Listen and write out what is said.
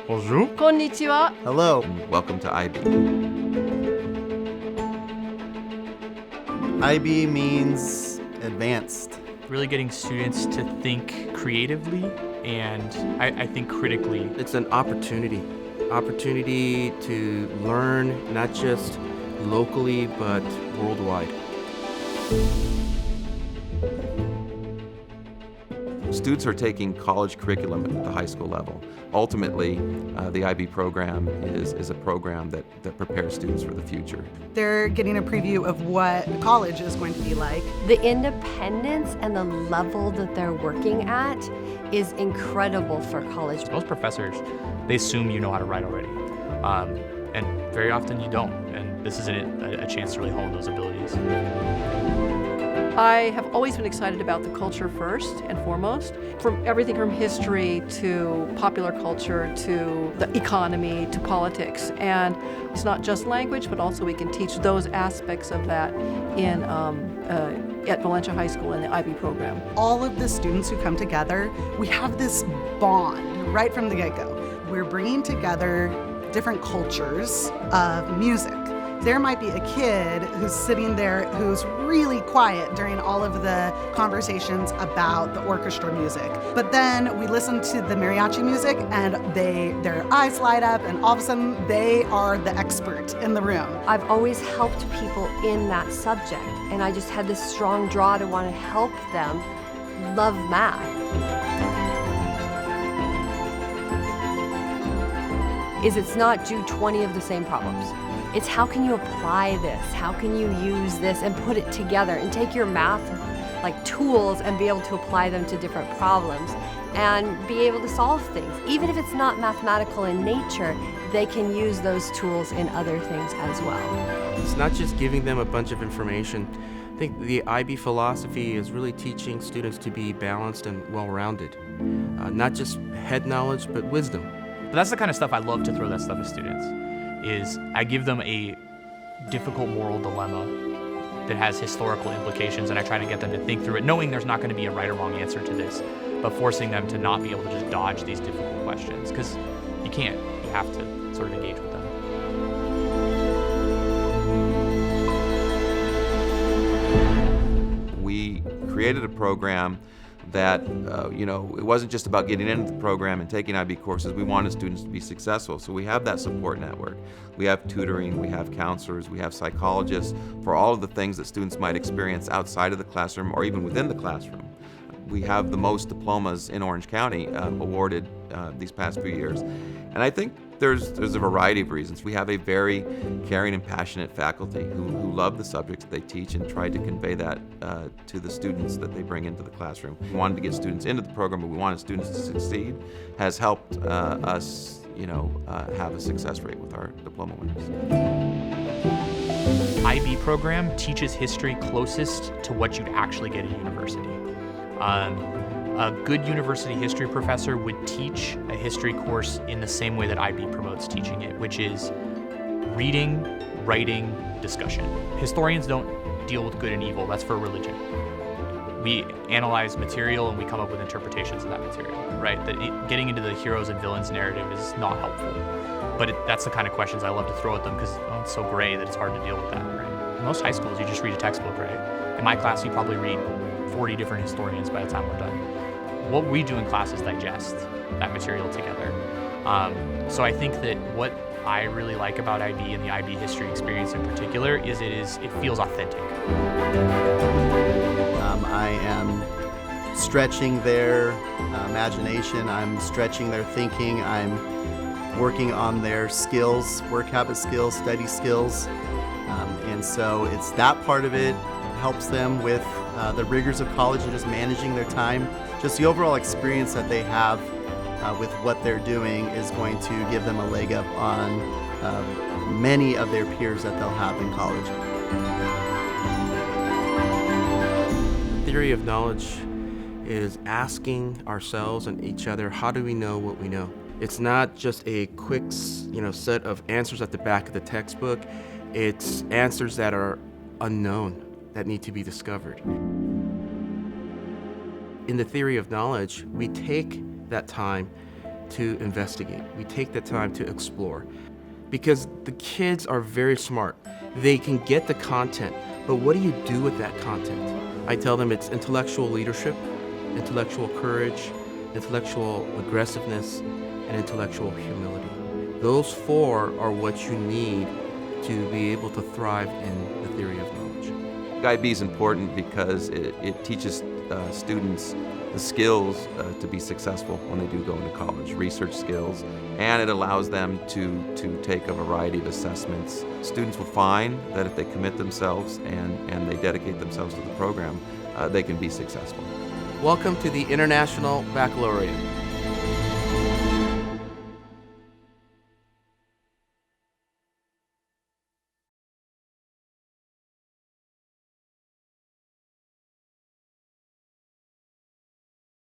Bonjour. Konnichiwa. Hello. Welcome to IB. IB means advanced. Really getting students to think creatively and I think critically. It's an opportunity to learn not just locally but worldwide. Students are taking college curriculum at the high school level. Ultimately, the IB program is a program that prepares students for the future. They're getting a preview of what college is going to be like. The independence and the level that they're working at is incredible for college. Most professors, they assume you know how to write already. And very often you don't. And this is a chance to really hone those abilities. I have always been excited about the culture first and foremost, from everything from history to popular culture to the economy to politics. And it's not just language, but also we can teach those aspects of that in at Valencia High School in the IB program. All of the students who come together, we have this bond right from the get-go. We're bringing together different cultures of music. There might be a kid who's sitting there who's really quiet during all of the conversations about the orchestra music. But then we listen to the mariachi music and their eyes light up and all of a sudden they are the expert in the room. I've always helped people in that subject, and I just had this strong draw to want to help them love math. It's not do 20 of the same problems. It's how can you apply this? How can you use this and put it together and take your math like tools and be able to apply them to different problems and be able to solve things. Even if it's not mathematical in nature, they can use those tools in other things as well. It's not just giving them a bunch of information. I think the IB philosophy is really teaching students to be balanced and well-rounded. Not just head knowledge, but wisdom. But that's the kind of stuff I love to throw that stuff at students, is I give them a difficult moral dilemma that has historical implications, and I try to get them to think through it, knowing there's not going to be a right or wrong answer to this, but forcing them to not be able to just dodge these difficult questions, because you can't. You have to sort of engage with them. We created a program that, it wasn't just about getting into the program and taking IB courses. We wanted students to be successful. So we have that support network. We have tutoring, we have counselors, we have psychologists for all of the things that students might experience outside of the classroom or even within the classroom. We have the most diplomas in Orange County awarded these past few years. And I think there's a variety of reasons. We have a very caring and passionate faculty who love the subjects that they teach and try to convey that to the students that they bring into the classroom. We wanted to get students into the program, but we wanted students to succeed, has helped us, have a success rate with our diploma winners. IB program teaches history closest to what you'd actually get at university. A good university history professor would teach a history course in the same way that IB promotes teaching it, which is reading, writing, discussion. Historians don't deal with good and evil, that's for religion. We analyze material and we come up with interpretations of that material, right? Getting into the heroes and villains narrative is not helpful. But that's the kind of questions I love to throw at them because it's so gray that it's hard to deal with that, right? In most high schools, you just read a textbook, right? In my class, you probably read 40 different historians by the time we're done. What we do in class is digest that material together. So I think that what I really like about IB and the IB history experience in particular is it feels authentic. I am stretching their imagination, I'm stretching their thinking, I'm working on their skills, work habit skills, study skills. And so it's that part of it helps them with the rigors of college and just managing their time. Just the overall experience that they have with what they're doing is going to give them a leg up on many of their peers that they'll have in college. Theory of knowledge is asking ourselves and each other, how do we know what we know? It's not just a quick, set of answers at the back of the textbook. It's answers that are unknown, that need to be discovered. In the theory of knowledge, we take that time to investigate. We take the time to explore. Because the kids are very smart. They can get the content, but what do you do with that content? I tell them it's intellectual leadership, intellectual courage, intellectual aggressiveness, and intellectual humility. Those four are what you need to be able to thrive in the theory of knowledge. IB is important because it teaches students the skills to be successful when they do go into college, research skills, and it allows them to take a variety of assessments. Students will find that if they commit themselves and they dedicate themselves to the program, they can be successful. Welcome to the International Baccalaureate.